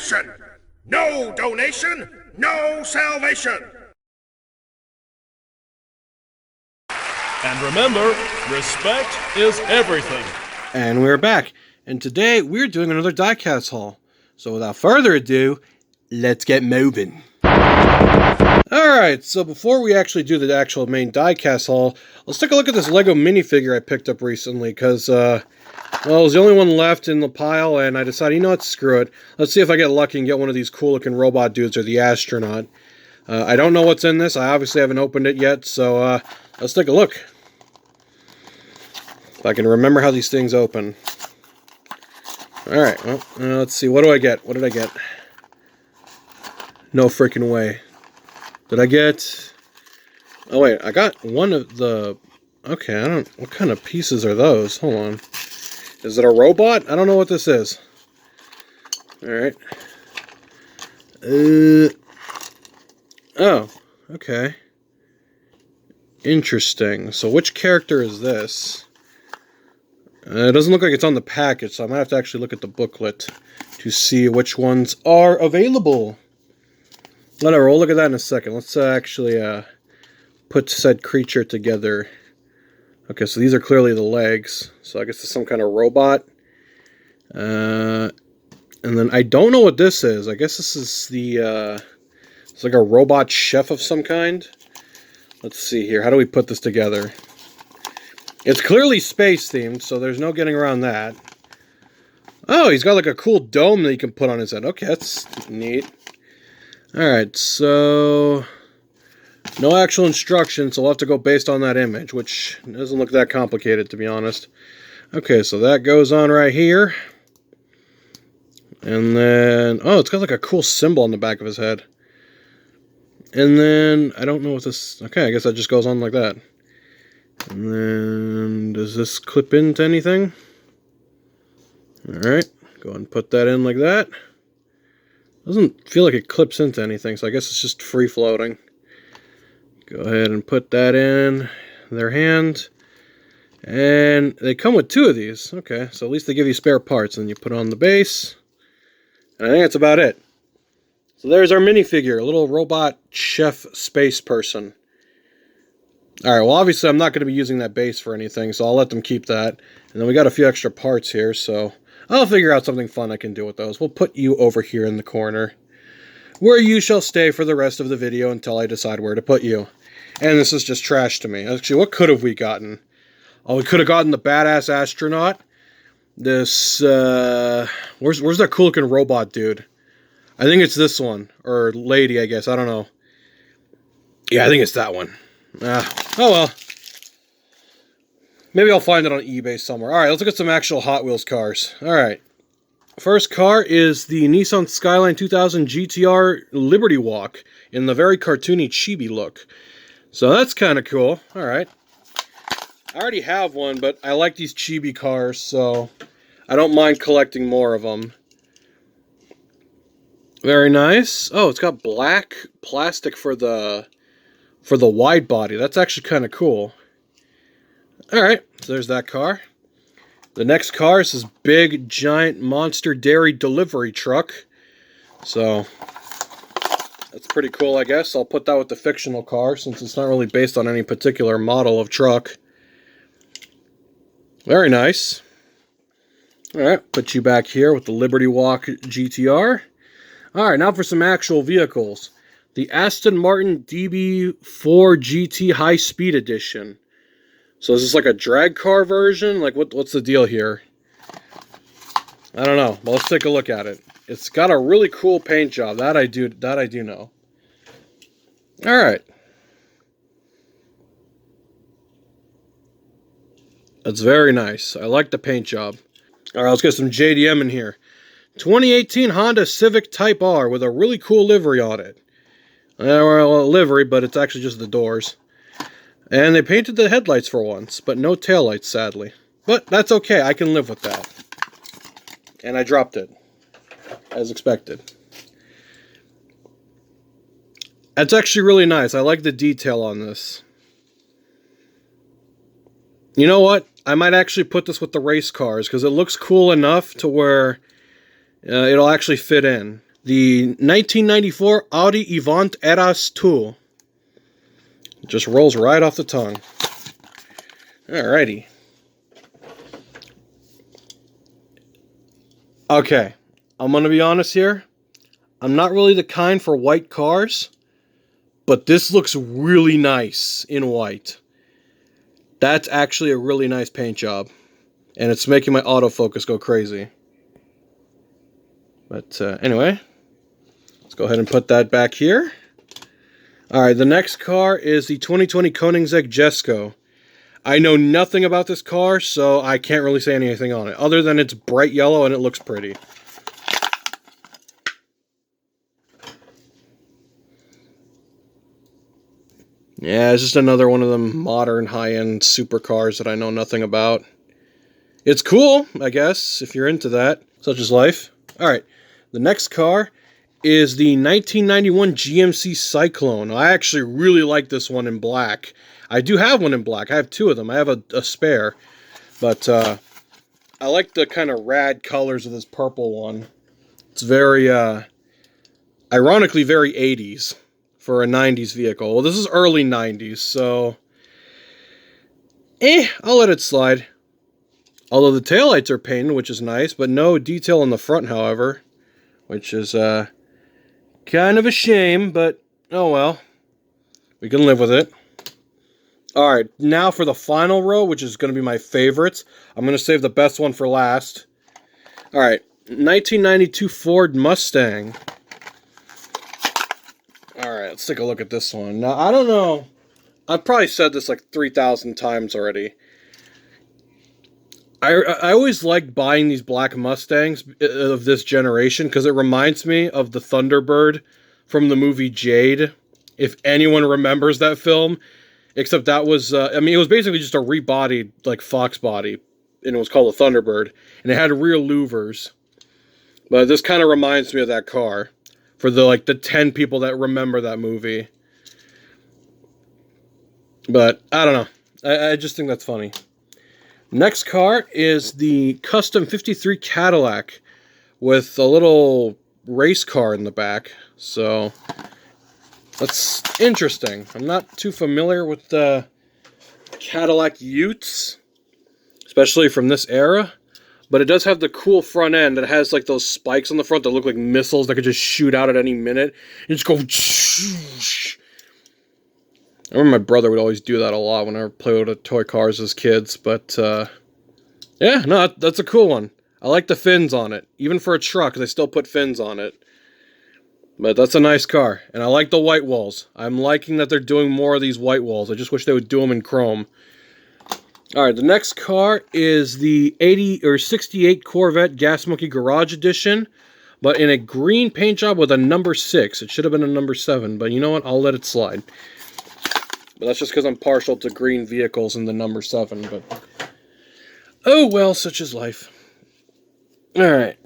nation. No donation, no salvation. And remember, respect is everything. And we're back. And today we're doing another Diecast haul. So without further ado, let's get moving. Alright, so before we actually do the actual main Diecast haul, let's take a look at this Lego minifigure I picked up recently, because, well, it was the only one left in the pile, and I decided, you know what, screw it. Let's see if I get lucky and get one of these cool-looking robot dudes or the astronaut. I don't know what's in this. I obviously haven't opened it yet, so let's take a look. If I can remember how these things open. Alright, well, let's see. What do I get? What did I get? No freaking way. Did I get... Oh, wait. I got one of the... Okay, I don't... What kind of pieces are those? Hold on. Is it a robot? I don't know what this is. Alright. Oh, okay. Interesting. So which character is this? It doesn't look like it's on the package, so I might have to actually look at the booklet to see which ones are available. Whatever, we'll look at that in a second. Let's actually put said creature together. Okay, so these are clearly the legs. So I guess it's some kind of robot. And then I don't know what this is. I guess this is the... it's like a robot chef of some kind. Let's see here. How do we put this together? It's clearly space themed, so there's no getting around that. Oh, he's got like a cool dome that you can put on his head. Okay, that's neat. Alright, so... no actual instructions, so we'll have to go based on that image, which doesn't look that complicated, to be honest. Okay, so that goes on right here. And then... oh, it's got like a cool symbol on the back of his head. And then... I don't know what this... okay, I guess that just goes on like that. And then... does this clip into anything? Alright, go ahead and put that in like that. Doesn't feel like it clips into anything, so I guess it's just free floating. Go ahead and put that in their hand. And they come with two of these. Okay, so at least they give you spare parts, and you put on the base. And I think that's about it. So there's our minifigure, a little robot chef space person. Alright, well obviously I'm not going to be using that base for anything, so I'll let them keep that. And then we got a few extra parts here, so I'll figure out something fun I can do with those. We'll put you over here in the corner, where you shall stay for the rest of the video until I decide where to put you. And this is just trash to me. Actually, what could have we gotten? Oh, we could have gotten the badass astronaut. This, where's that cool looking robot dude? I think it's this one. Or lady, I guess. I don't know. Yeah, I think it's that one. Oh well. Maybe I'll find it on eBay somewhere. Alright, let's look at some actual Hot Wheels cars. Alright. First car is the Nissan Skyline 2000 GTR Liberty Walk in the very cartoony chibi look. So that's kind of cool. Alright. I already have one, but I like these chibi cars, so I don't mind collecting more of them. Very nice. Oh, it's got black plastic for the wide body. That's actually kind of cool. Alright, so there's that car. The next car is this big, giant monster dairy delivery truck. So, that's pretty cool, I guess. I'll put that with the fictional car, since it's not really based on any particular model of truck. Very nice. Alright, put you back here with the Liberty Walk GTR. Alright, now for some actual vehicles. The Aston Martin DB4 GT High Speed Edition. So is this like a drag car version? Like, what's the deal here? I don't know. But let's take a look at it. It's got a really cool paint job. That I do know. Alright. That's very nice. I like the paint job. Alright, let's get some JDM in here. 2018 Honda Civic Type R with a really cool livery on it. Well, a livery, but it's actually just the doors. And they painted the headlights for once, but no taillights, sadly. But that's okay, I can live with that. And I dropped it, as expected. That's actually really nice. I like the detail on this. You know what? I might actually put this with the race cars, because it looks cool enough to where it'll actually fit in. the 1994 Audi Avant Eras 2. It just rolls right off the tongue. Alrighty. Okay, I'm going to be honest here. I'm not really the kind for white cars, but this looks really nice in white. That's actually a really nice paint job. And it's making my autofocus go crazy. But anyway, let's go ahead and put that back here. Alright, the next car is the 2020 Koenigsegg Jesko. I know nothing about this car, so I can't really say anything on it, other than it's bright yellow and it looks pretty. Yeah, it's just another one of them modern high-end supercars that I know nothing about. It's cool, I guess, if you're into that. Such is life. Alright, the next car is the 1991 GMC Cyclone. I actually really like this one in black. I do have one in black. I have two of them. I have a spare. But I like the kind of rad colors of this purple one. It's very, ironically, very 80s for a 90s vehicle. Well, this is early 90s, so I'll let it slide. Although the taillights are painted, which is nice, but no detail on the front, however, which is kind of a shame, but oh well. We can live with it. Alright, now for the final row, which is going to be my favorites. I'm going to save the best one for last. Alright, 1992 Ford Mustang. Alright, let's take a look at this one. Now, I don't know. I've probably said this like 3,000 times already. I always like buying these black Mustangs of this generation because it reminds me of the Thunderbird from the movie Jade. If anyone remembers that film. Except that was, I mean, it was basically just a rebodied, like, Fox body. And it was called a Thunderbird. And it had rear louvers. But this kind of reminds me of that car. For the 10 people that remember that movie. But, I don't know. I just think that's funny. Next car is the Custom 53 Cadillac. With a little race car in the back. So that's interesting. I'm not too familiar with the Cadillac Utes, especially from this era, but it does have the cool front end that has like those spikes on the front that look like missiles that could just shoot out at any minute and just go. I remember my brother would always do that a lot whenever I played with toy cars as kids, but yeah, no, that's a cool one. I like the fins on it, even for a truck, they still put fins on it. But that's a nice car. And I like the white walls. I'm liking that they're doing more of these white walls. I just wish they would do them in chrome. Alright, the next car is the 68 Corvette Gas Monkey Garage Edition. But in a green paint job with a number 6. It should have been a number 7. But you know what? I'll let it slide. But that's just because I'm partial to green vehicles and the number 7. But oh well, such is life. Alright.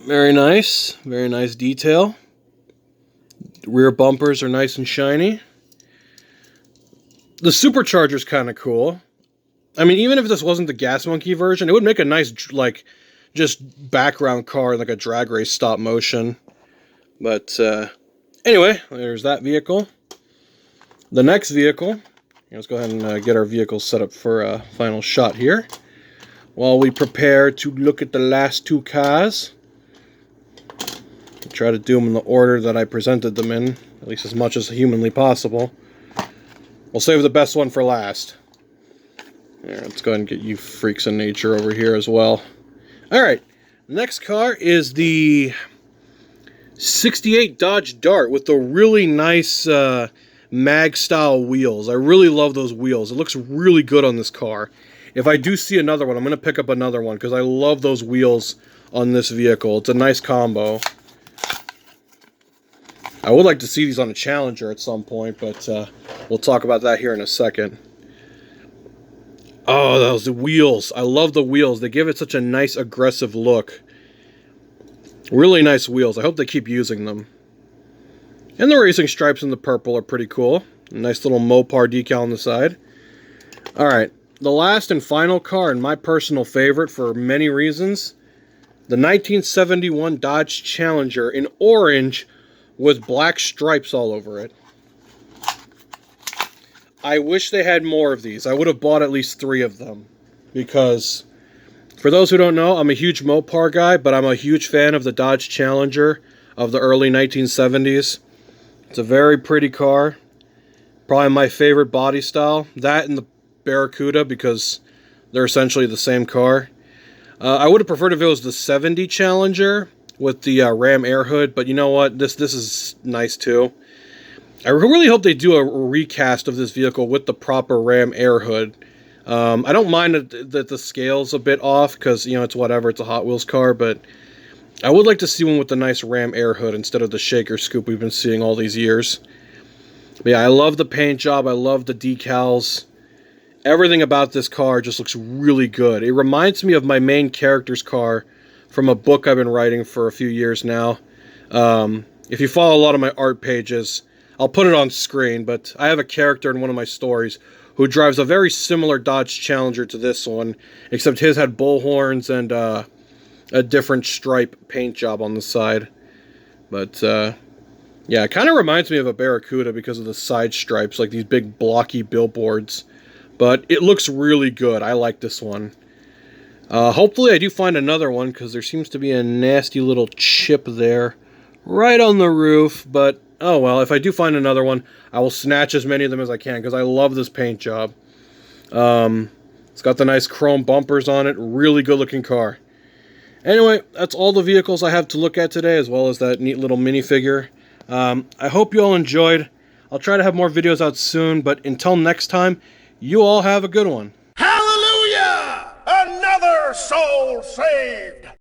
Very nice detail. The rear bumpers are nice and shiny. The supercharger's kind of cool. I mean, even if this wasn't the Gas Monkey version, it would make a nice, like, just background car, like a drag race stop motion. But, anyway, there's that vehicle. The next vehicle, let's go ahead and get our vehicles set up for a final shot here. While we prepare to look at the last two cars. Try to do them in the order that I presented them in, at least as much as humanly possible. We'll save the best one for last. Here, let's go ahead and get you freaks of nature over here as well. Alright, next car is the 68 Dodge Dart with the really nice mag-style wheels. I really love those wheels. It looks really good on this car. If I do see another one, I'm going to pick up another one because I love those wheels on this vehicle. It's a nice combo. I would like to see these on a Challenger at some point, but we'll talk about that here in a second. Oh, those wheels. I love the wheels. They give it such a nice, aggressive look. Really nice wheels. I hope they keep using them. And the racing stripes in the purple are pretty cool. A nice little Mopar decal on the side. Alright, the last and final car, and my personal favorite for many reasons, The 1971 Dodge Challenger in orange with black stripes all over it. I wish they had more of these. I would have bought at least 3 of them. Because, for those who don't know, I'm a huge Mopar guy, but I'm a huge fan of the Dodge Challenger of the early 1970s. It's a very pretty car. Probably my favorite body style. That and the Barracuda, because they're essentially the same car. I would have preferred if it was the 70 Challenger with the Ram air hood, but you know what? This is nice too. I really hope they do a recast of this vehicle with the proper Ram air hood. I don't mind that the scale's a bit off, because, you know, it's whatever, it's a Hot Wheels car, but I would like to see one with the nice Ram air hood instead of the shaker scoop we've been seeing all these years. But yeah, I love the paint job, I love the decals. Everything about this car just looks really good. It reminds me of my main character's car from a book I've been writing for a few years now. If you follow a lot of my art pages, I'll put it on screen, but I have a character in one of my stories who drives a very similar Dodge Challenger to this one, except his had bull horns and a different stripe paint job on the side. But yeah, it kind of reminds me of a Barracuda because of the side stripes, like these big blocky billboards. But it looks really good. I like this one. Hopefully I do find another one, because there seems to be a nasty little chip there right on the roof. But, oh well, if I do find another one, I will snatch as many of them as I can, because I love this paint job. It's got the nice chrome bumpers on it. Really good looking car. Anyway, that's all the vehicles I have to look at today, as well as that neat little minifigure. I hope you all enjoyed. I'll try to have more videos out soon, but until next time, you all have a good one. Hallelujah! Another soul saved!